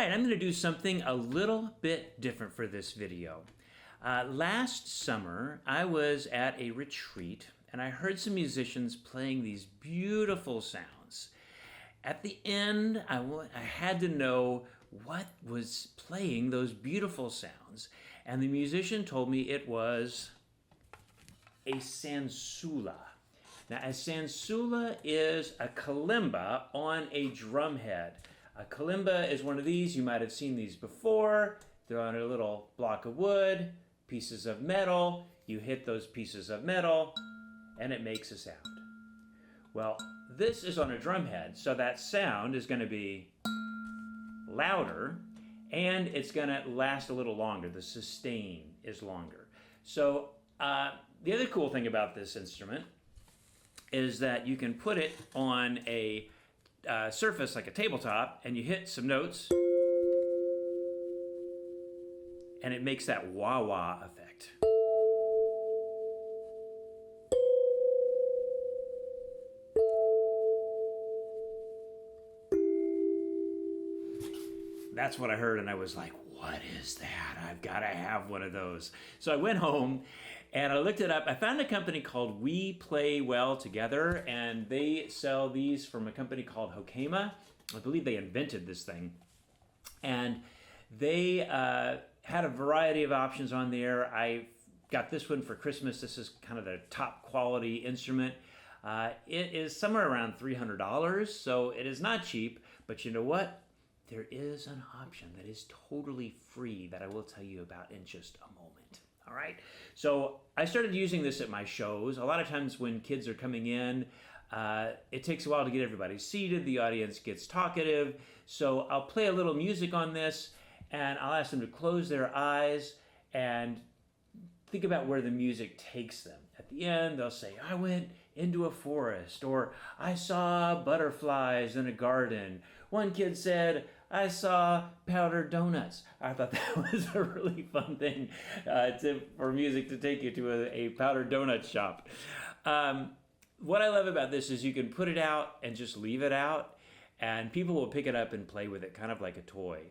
right, I'm going to do something a little bit different for this video. Last summer, I was at a retreat and I heard some musicians playing these beautiful sounds. At the end, I had to know what was playing those beautiful sounds, and the musician told me it was a Sansula. Now, a Sansula is a kalimba on a drum head. A kalimba is one of these. You might have seen these before. They're on a little block of wood, pieces of metal. You hit those pieces of metal, and it makes a sound. Well, this is on a drum head, so that sound is going to be louder, and it's going to last a little longer. The sustain is longer. So the other cool thing about this instrument is that you can put it on a surface like a tabletop, and you hit some notes, and it makes that wah-wah effect. That's what I heard, and I was like, what is that? I've got to have one of those. So I went home, and I looked it up. I found a company called We Play Well Together, and they sell these from a company called Hokema. I believe they invented this thing. And they had a variety of options on there. I got this one for Christmas. This is kind of the top quality instrument. It is somewhere around $300, so it is not cheap, but you know what? There is an option that is totally free that I will tell you about in just a moment. All right. So I started using this at my shows. A lot of times when kids are coming in, it takes a while to get everybody seated. The audience gets talkative. So I'll play a little music on this, and I'll ask them to close their eyes and think about where the music takes them. At the end, they'll say, I went into a forest, or I saw butterflies in a garden. One kid said, I saw powdered donuts. I thought that was a really fun thing for music to take you to a powdered donut shop. What I love about this is you can put it out and just leave it out, and people will pick it up and play with it, kind of like a toy.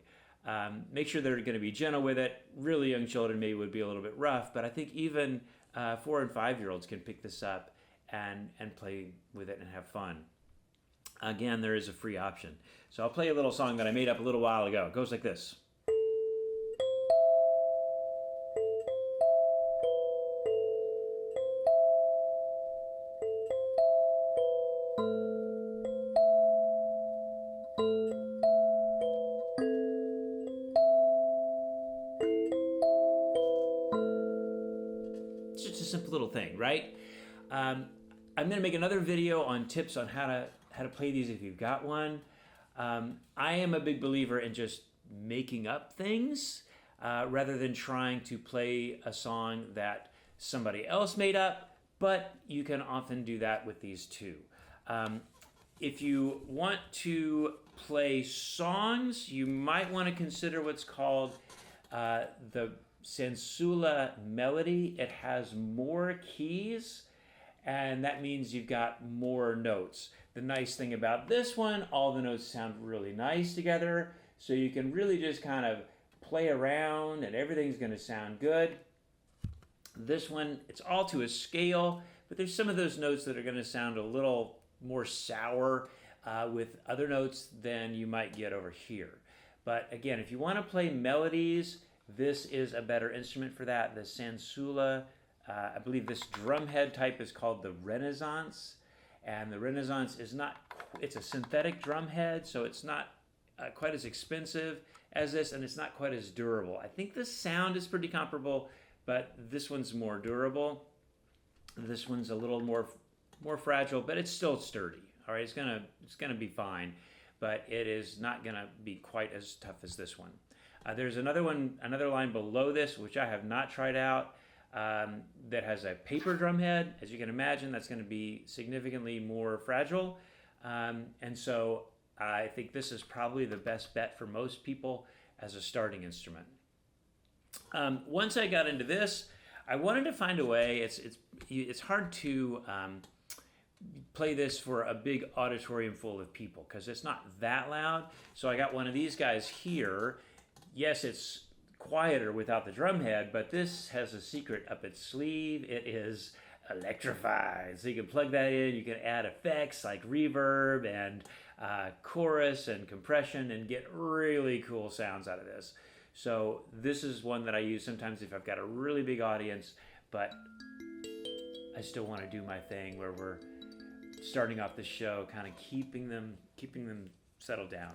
Make sure they're going to be gentle with it. Really young children maybe would be a little bit rough, but I think even 4 and 5-year-olds can pick this up and play with it and have fun. Again, there is a free option. So I'll play a little song that I made up a little while ago. It goes like this. Simple little thing, right? I'm going to make another video on tips on how to play these if you've got one. I am a big believer in just making up things rather than trying to play a song that somebody else made up, but you can often do that with these too. If you want to play songs, you might want to consider what's called the Sansula melody. It has more keys, and that means you've got more notes. The nice thing about this one, all the notes sound really nice together, so you can really just kind of play around and everything's going to sound good. This one, it's all to a scale, but there's some of those notes that are going to sound a little more sour with other notes than you might get over here. But again, if you want to play melodies, this is a better instrument for that. The Sansula, I believe this drum head type is called the Renaissance. And the Renaissance is it's a synthetic drum head, so it's not quite as expensive as this, and it's not quite as durable. I think the sound is pretty comparable, but this one's more durable. This one's a little more fragile, but it's still sturdy. All right, it's gonna be fine, but it is not gonna be quite as tough as this one. There's another line below this, which I have not tried out, that has a paper drum head. As you can imagine, that's going to be significantly more fragile. And so I think this is probably the best bet for most people as a starting instrument. Once I got into this, I wanted to find a way. It's hard to play this for a big auditorium full of people because it's not that loud. So I got one of these guys here. Yes, it's quieter without the drum head, but this has a secret up its sleeve. It is electrified. So you can plug that in, you can add effects like reverb and chorus and compression and get really cool sounds out of this. So this is one that I use sometimes if I've got a really big audience, but I still want to do my thing where we're starting off the show, kind of keeping them settled down.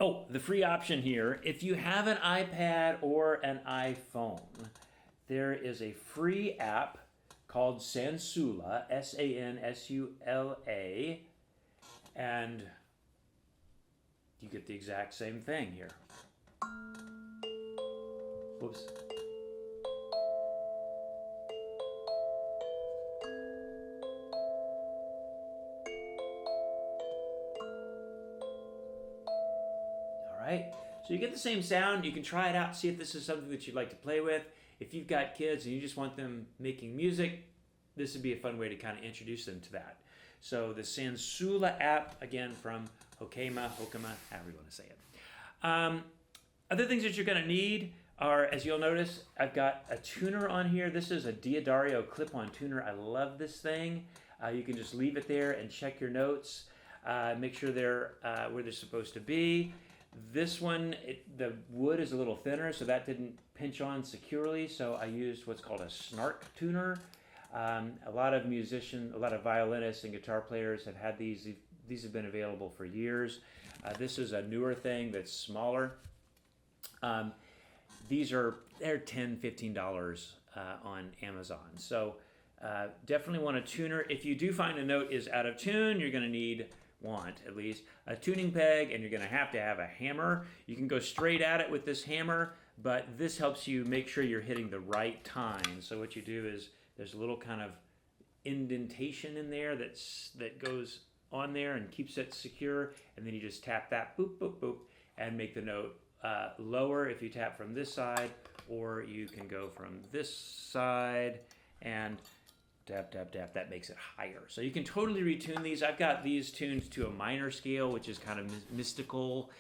Oh, the free option here. If you have an iPad or an iPhone, there is a free app called Sansula, Sansula, and you get the exact same thing here. Whoops. Right? So you get the same sound. You can try it out, see if this is something that you'd like to play with. If you've got kids and you just want them making music, this would be a fun way to kind of introduce them to that. So the Sansula app, again, from Hokema, however you want to say it. Other things that you're going to need are, as you'll notice, I've got a tuner on here. This is a Diodario clip-on tuner. I love this thing. You can just leave it there and check your notes. Make sure they're where they're supposed to be. This one, the wood is a little thinner, so that didn't pinch on securely, so I used what's called a snark tuner. A lot of violinists and guitar players have had these. These have been available for years. This is a newer thing that's smaller. They're $10, $15 on Amazon. So definitely want a tuner. If you do find a note is out of tune, you're going to want at least a tuning peg, and you're going to have a hammer. You can go straight at it with this hammer, but this helps you make sure you're hitting the right time. So what you do is there's a little kind of indentation in there that goes on there and keeps it secure, and then you just tap that, boop, boop, boop, and make the note lower if you tap from this side, or you can go from this side and tap, tap, tap. That makes it higher. So you can totally retune these. I've got these tuned to a minor scale, which is kind of mystical.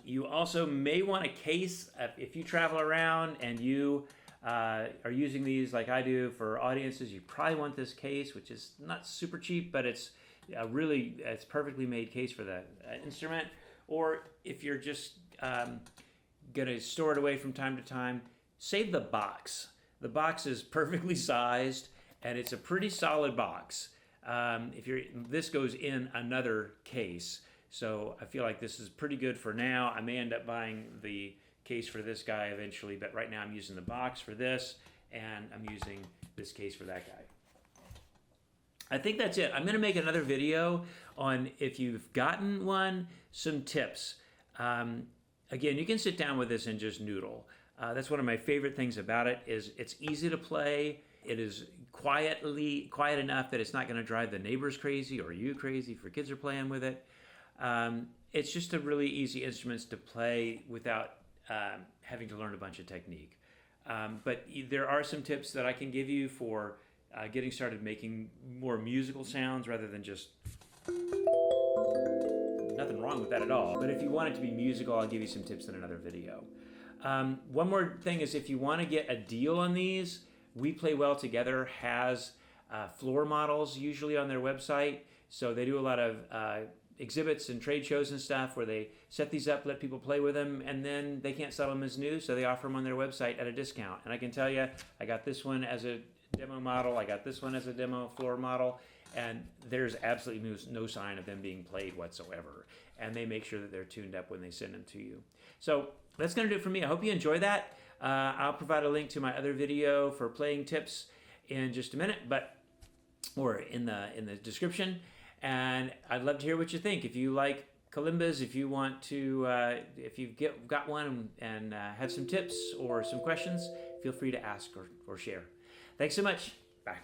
You also may want a case if you travel around and you are using these like I do for audiences. You probably want this case, which is not super cheap, but it's it's perfectly made case for the instrument. Or if you're just going to store it away from time to time, save the box. The box is perfectly sized, and it's a pretty solid box. This goes in another case, so I feel like this is pretty good for now. I may end up buying the case for this guy eventually, but right now I'm using the box for this, and I'm using this case for that guy. I think that's it. I'm going to make another video on, if you've gotten one, some tips. Again, you can sit down with this and just noodle. That's one of my favorite things about it, is it's easy to play. It is quiet enough that it's not going to drive the neighbors crazy or you crazy if your kids are playing with it. It's just a really easy instrument to play without having to learn a bunch of technique. But there are some tips that I can give you for getting started making more musical sounds rather than just... Nothing wrong with that at all. But if you want it to be musical, I'll give you some tips in another video. One more thing is, if you want to get a deal on these, We Play Well Together has floor models usually on their website. So they do a lot of exhibits and trade shows and stuff where they set these up, let people play with them, and then they can't sell them as new, so they offer them on their website at a discount. And I can tell you, I got this one as a demo model, I got this one as a demo floor model, and there's absolutely no sign of them being played whatsoever. And they make sure that they're tuned up when they send them to you. So that's going to do it for me. I hope you enjoy that. I'll provide a link to my other video for playing tips in just a minute, or in the description. And I'd love to hear what you think. If you like kalimbas, if you want to, if you've got one and have some tips or some questions, feel free to ask or share. Thanks so much. Bye.